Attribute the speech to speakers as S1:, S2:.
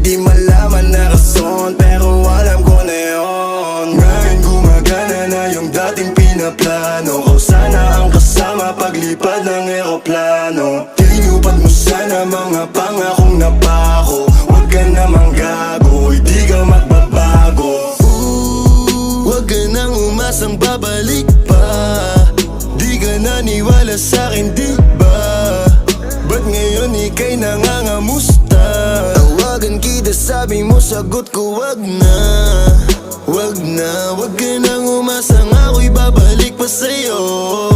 S1: di malaman na rason, pero alam ko na yun. Ngayon gumagana na yung dating pinaplano ko, sana ang kasama paglipad ng eroplano. Tinupad mo sana mga pangakong napako. Huwag ka namang gago, hindi ka magbabago. Huwag ka nang umasang babalik pa. Di ka naniwala sa'kin, di ba? Ba't ngayon ika'y nangangamusta? Tawagan kita, sabi mo, sagot ko wag na. Wag na, wag ka nang umasang ako'y babalik pa sa'yo.